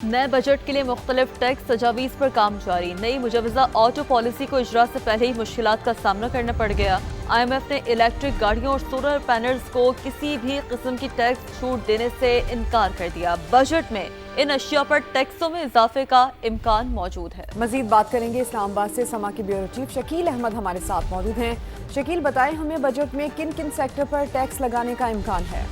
नए बजट के लिए मुख्तलिफ टैक्स तजावीज़ पर काम जारी। नई मुजवजा ऑटो पॉलिसी को इजरा से पहले ही मुश्किलात का सामना करना पड़ गया। IMF ने इलेक्ट्रिक गाड़ियों और सोलर पैनल्स को किसी भी किस्म की टैक्स छूट देने से इनकार कर दिया। बजट में इन अशिया पर टैक्सों में इजाफे का इम्कान मौजूद है। मजीद बात करेंगे इस्लामाबाद से समा की ब्यूरो चीफ शकील अहमद हमारे साथ मौजूद हैं। शकील, बताएं हमें बजट में किन किन सेक्टर पर टैक्स लगाने का इम्कान है?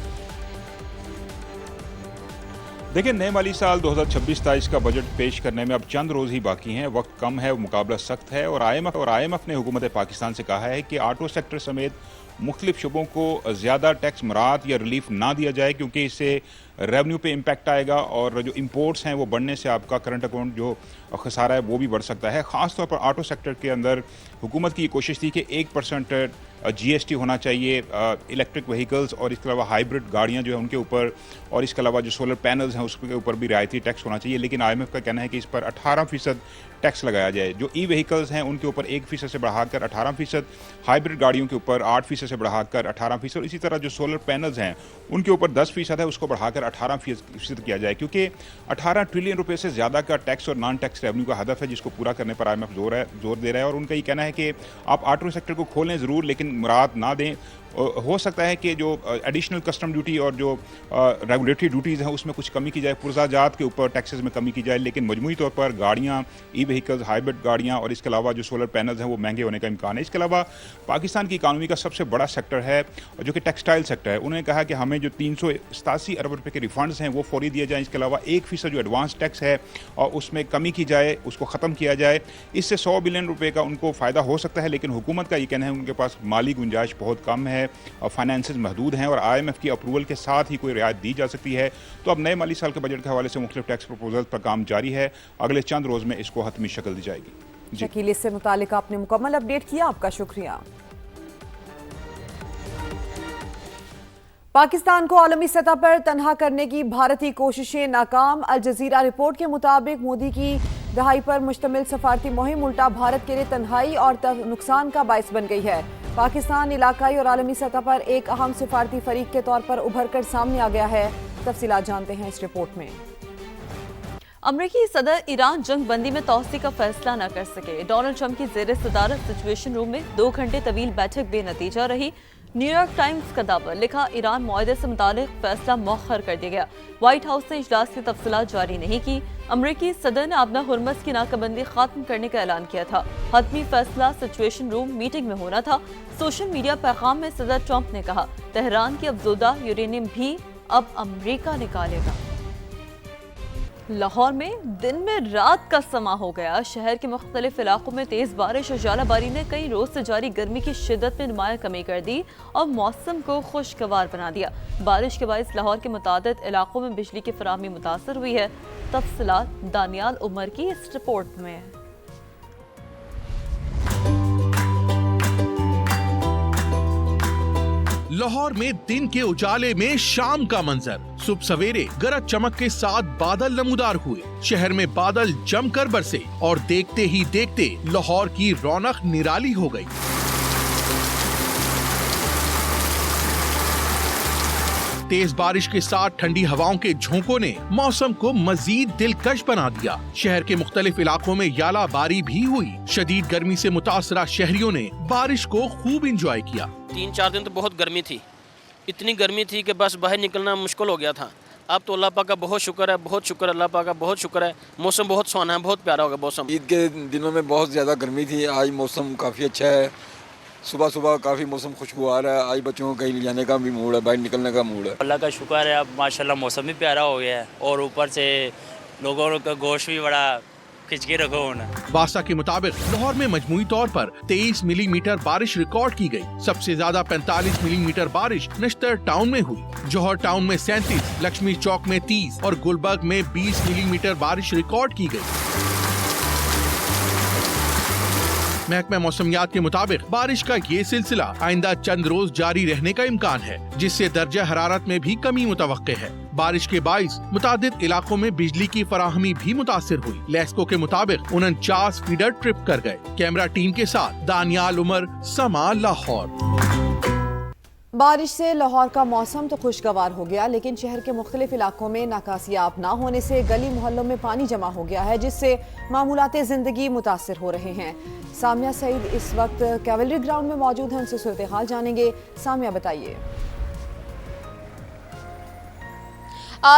देखिए, नए माली साल 2026-27 का बजट पेश करने में अब चंद रोज़ ही बाकी हैं। वक्त कम है, मुकाबला सख्त है और IMF ने हुकूमत पाकिस्तान से कहा है कि ऑटो सेक्टर समेत मुख्तलिफ शुबों को ज़्यादा टैक्स मराहत या रिलीफ ना दिया जाए, क्योंकि इससे रेवेन्यू पे इम्पैक्ट आएगा और जो इंपोर्ट्स हैं वो बढ़ने से आपका करंट अकाउंट जो खसारा है वो भी बढ़ सकता है। ख़ास तौर पर ऑटो सेक्टर के अंदर हुकूमत की कोशिश थी कि 1% GST होना चाहिए इलेक्ट्रिक व्हीकल्स और इसके अलावा हाइब्रिड गाड़ियां जो है उनके ऊपर, और इसके अलावा जो सोलर पैनल्स हैं उसके ऊपर भी रियायती टैक्स होना चाहिए। लेकिन IMF का कहना है कि इस पर 18% टैक्स लगाया जाए। जो व्हीकल्स हैं उनके ऊपर 1% से बढ़ाकर 18%, हाइब्रिड गाड़ियों के ऊपर 8% से बढ़ाकर 18%, और इसी तरह जो सोलर पैनल्स हैं उनके ऊपर 10% है, उसको बढ़ाकर 18% किया जाए, क्योंकि 18 ट्रिलियन रुपए से ज़्यादा का टैक्स और नॉन टैक्स रेवेन्यू का हदफ है, जिसको पूरा करने पर IMF जोर दे रहा है। और उनका ये कहना है कि आप ऑटो सेक्टर को खोलें ज़रूर, लेकिन मुराद ना दें। हो सकता है कि जो एडिशनल कस्टम ड्यूटी और जो रेगुलेटरी ड्यूटीज़ हैं उसमें कुछ कमी की जाए, पुर्जाजात के ऊपर टैक्सेस में कमी की जाए, लेकिन मजमूई तौर पर गाड़ियाँ, व्हीकल्स, हाइब्रिड गाड़ियाँ और इसके अलावा जो सोलर पैनल्स हैं वो महंगे होने का इम्कान है। इसके अलावा पाकिस्तान की इकानमी का सबसे बड़ा सेक्टर है जो कि टेक्सटाइल सेक्टर है। उन्होंने कहा कि हमें जो 387 अरब रुपये के रिफंड्स हैं वो फौरी दिए जाएँ। इसके अलावा 1% जो एडवांस टैक्स है और उसमें कमी की जाए, उसको ख़त्म किया जाए। इससे 100 बिलियन रुपये का उनको फ़ायदा हो सकता है, लेकिन हुकूमत का ये कहना है उनके पास माली गुंजाइश बहुत कम है और फाइनेंसेस महदूद हैं और IMF की अप्रूवल के साथ ही कोई रियायत दी जा सकती है। तो अब नए माली साल के बजट के हवाले से मुख्तलिफ टैक्स प्रपोजल पर काम जारी है। अगले चंद रोज़ में इसको हतमी शक्ल दी जाएगी। शकील, इससे मुतालिक आपने मुकम्मल अपडेट किया, आपका शुक्रिया। पाकिस्तान को आलमी सतह पर तनहा करने की भारतीय कोशिशें नाकाम। अल जजीरा रिपोर्ट के मुताबिक मोदी की दहाई पर मुश्तमिल सफारती मुहिम उल्टा भारत के लिए तन्हाई और नुकसान का बायस बन गई है। पाकिस्तान इलाकाई और आलमी सतह पर एक अहम सिफारती फरीक के तौर पर उभर कर सामने आ गया है। तफसीलात जानते हैं इस रिपोर्ट में। अमरीकी सदर ईरान जंग बंदी में तौसी का फैसला न कर सके। डोनाल्ड ट्रंप की ज़ेर सदारत सिचुएशन रूम में 2 घंटे तवील बैठक बेनतीजा रही। न्यूयॉर्क टाइम्स का दावा, लिखा इरान मुआहदे से मुतालिक फैसला मौखर कर दिया गया। व्हाइट हाउस ने इजलास की तफसीलात जारी नहीं की। अमरीकी सदर ने अपना हुर्मस की नाकाबंदी खत्म करने का ऐलान किया था। हतमी फैसला सिचुएशन रूम मीटिंग में होना था। सोशल मीडिया पैगाम में सदर ट्रंप ने कहा, तेहरान की अफजोदा यूरेनियम भी अब अमरीका निकालेगा। लाहौर में दिन में रात का समा हो गया। शहर के मुख्तलिफ इलाकों में तेज बारिश और जालाबारी ने कई रोज से जारी गर्मी की शिद्दत में नुमाया कमी कर दी और मौसम को खुशगवार बना दिया। बारिश के बायस लाहौर के मुतादिद इलाकों में बिजली की फराहमी मुतासर हुई है। तफसीलात दानियाल उमर की इस रिपोर्ट में। लाहौर में दिन के उजाले में शाम का मंजर। सुबह सवेरे गरज चमक के साथ बादल नमूदार हुए। शहर में बादल जमकर बरसे और देखते ही देखते लाहौर की रौनक निराली हो गई। तेज बारिश के साथ ठंडी हवाओं के झोंकों ने मौसम को मजीद दिलकश बना दिया। शहर के मुख्तलिफ इलाकों में यालाबारी भी हुई। शदीद गर्मी से मुतासरा शहरियों ने बारिश को खूब एंजॉय किया। 3-4 दिन तो बहुत गर्मी थी, इतनी गर्मी थी कि बस बाहर निकलना मुश्किल हो गया था। अब तो अल्लाह पाक का बहुत शुक्र है, बहुत शुक्र, अल्लाह पाक का बहुत शुक्र है। मौसम बहुत सुहाना है, बहुत प्यारा होगा मौसम। ईद के दिनों में बहुत ज़्यादा गर्मी थी, आज मौसम काफ़ी अच्छा है। सुबह सुबह काफ़ी मौसम खुशगवार है। आज बच्चों को कहीं ले जाने का भी मूड है, बाहर निकलने का मूड है। अल्लाह का शुक्र है, अब माशाल्लाह मौसम भी प्यारा हो गया है और ऊपर से लोगों का गोश्त भी बड़ा खिंच के रखो होना। वासा के मुताबिक लाहौर में मजमूई तौर पर 23 मिलीमीटर बारिश रिकॉर्ड की गई। सबसे ज्यादा 45 मिलीमीटर बारिश नश्तर टाउन में हुई। जौहर टाउन में 37, लक्ष्मी चौक में 30 और गुलबर्ग में 20 मिलीमीटर बारिश रिकॉर्ड की गई। महकमा मौसमियात के मुताबिक बारिश का ये सिलसिला आइंदा चंद रोज जारी रहने का इम्कान है, जिससे दर्जा हरारत में भी कमी मुतवक्के है। बारिश के बाइस मुतादिद इलाकों में बिजली की फराहमी भी मुतासिर हुई। लेस्को के मुताबिक 49 फीडर ट्रिप कर गए। कैमरा टीम के साथ दानियाल उमर, समा, लाहौर। बारिश से लाहौर का मौसम तो खुशगवार हो गया, लेकिन शहर के मुख्तलिफ इलाकों में निकासियाब ना होने से गली मोहल्लों में पानी जमा हो गया है, जिससे मामूलाते ज़िंदगी मुतासिर हो रहे हैं। सामिया सईद इस वक्त कैवलरी ग्राउंड में मौजूद हैं, उनसे सूरत हाल जानेंगे। सामिया, बताइए।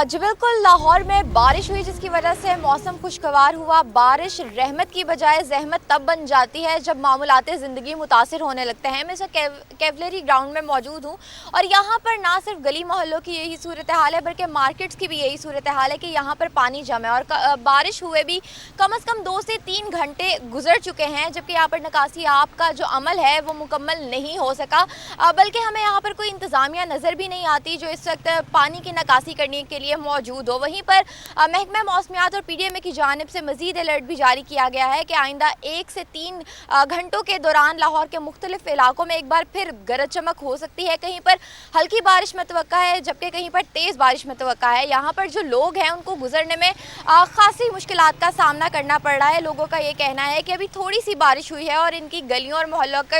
जी बिल्कुल, लाहौर में बारिश हुई जिसकी वजह से मौसम खुशगवार हुआ। बारिश रहमत की बजाय जहमत तब बन जाती है जब मामूलाते ज़िंदगी मुतासिर होने लगते हैं। मैं इस कैवलरी ग्राउंड में मौजूद हूँ और यहाँ पर ना सिर्फ गली मोहल्लों की यही सूरत हाल है बल्कि मार्केट्स की भी यही सूरत हाल है कि यहाँ पर पानी जमा है और बारिश हुए भी कम से कम 2 से 3 घंटे गुजर चुके हैं, जबकि यहाँ पर निकासियाब का जो अमल है वो मुकम्मल नहीं हो सका, बल्कि हमें यहाँ पर कोई इंतज़ामिया नज़र भी नहीं आती जो इस वक्त पानी की निकासी करने के लिए मौजूद हो। वहीं पर महकमा मौसमियात और पीडीएमए की जानिब से मजीद अलर्ट भी जारी किया गया है कि आइंदा 1 से 3 घंटों के दौरान लाहौर के मुख्तलिफ इलाकों में एक बार फिर गरज चमक हो सकती है। कहीं पर हल्की बारिश मतवक्का है जबकि कहीं पर तेज़ बारिश मतवक्का है। यहाँ पर जो लोग हैं उनको गुजरने में खासी मुश्किलात का सामना करना पड़ रहा है। लोगों का ये कहना है कि अभी थोड़ी सी बारिश हुई है और इनकी गलियों और मोहल्लों का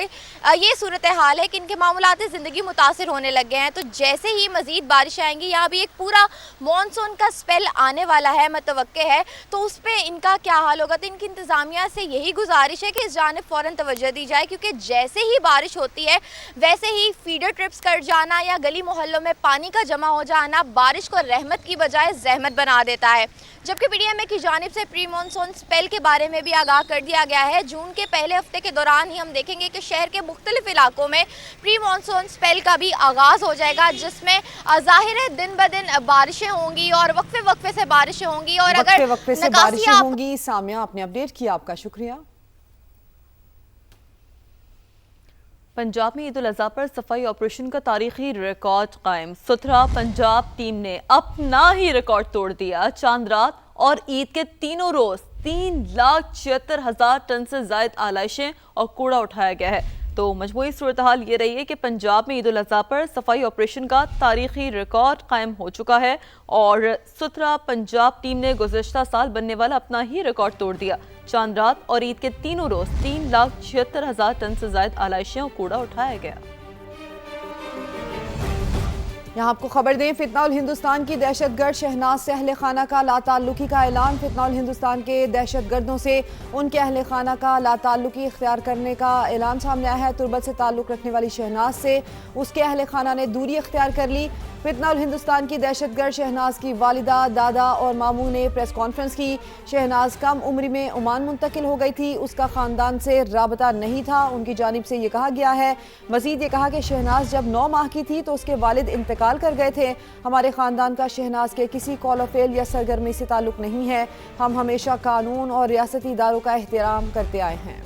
ये सूरत हाल है कि इनके मामूलाते ज़िंदगी मुतासिर होने लग गए हैं। तो जैसे ही मज़ीद बारिश आएंगी, यहाँ भी एक पूरा मॉनसून का स्पेल आने वाला है, मतवक्के है, तो उस पर इनका क्या हाल होगा। तो इनकी इंतज़ामिया से यही गुजारिश है कि इस जानिब फ़ौरन तवज्जो दी जाए, क्योंकि जैसे ही बारिश होती है वैसे ही फीडर ट्रिप्स कट जाना या गली मोहल्लों में पानी का जमा हो जाना बारिश को रहमत की बजाय जहमत बना देता है। जबकि पीडीएमए की जानिब से प्री मानसून स्पेल के बारे में भी आगाह कर दिया गया है। जून के पहले हफ्ते के दौरान ही हम देखेंगे कि शहर के मुख्तलिफ इलाकों में प्री मानसून स्पेल का भी आगाज़ हो जाएगा, जिसमें ज़ाहिर है दिन ब दिन बारिशें होंगी और वक्फे से बारिशें होंगी और अगर वक्फे से बारिशें होंगी। सामिया, आपने अपडेट किया, आपका शुक्रिया। पंजाब में ईद उल अज़हा पर सफाई ऑपरेशन का तारीखी रिकॉर्ड कायम। सुथरा पंजाब टीम ने अपना ही रिकॉर्ड तोड़ दिया। चांद रात और ईद के तीनों रोज 3,76,000 टन से ज्यादा आलाइशें और कूड़ा उठाया गया है। तो मजमूई सूरत हाल ये रही है कि पंजाब में ईद उल अज़हा पर सफाई ऑपरेशन का तारीखी रिकॉर्ड कायम हो चुका है और सुथरा पंजाब टीम ने गुज़श्ता साल बनने वाला अपना ही रिकॉर्ड तोड़ दिया। चांद रात और ईद के तीनों रोज 3,76,000 टन से ज्यादा आलाइशें और कूड़ा उठाया गया। यहाँ आपको खबर दें, फितनाउल हिंदुस्तान की दहशतगर्द शहनाज से अहले खाना का लाताल्लुकी का ऐलान। फितनाउल हिंदुस्तान के दहशतगर्दों से उनके अहले खाना का लाताल्लुकी इख्तियार करने का ऐलान सामने आया है। तुर्बत से ताल्लुक़ रखने वाली शहनाज से उसके अहले खाना ने दूरी इख्तियार कर ली। फितनाउल हिंदुस्तान की दहशतगर्द शहनाज की वालिदा, दादा और मामू ने प्रेस कॉन्फ्रेंस की। शहनाज कम उम्री में ओमान मुंतकिल हो गई थी, उसका ख़ानदान से राबता नहीं था, उनकी जानिब से ये कहा गया है। मज़ीद ये कहा कि शहनाज जब 9 माह की थी तो उसके वालिद इंतकाल कर गए थे। हमारे ख़ानदान का शहनाज के किसी कॉल फेल या सरगर्मी से ताल्लुक़ नहीं है। हम हमेशा कानून और रियासती इदारों का एहतराम करते आए हैं।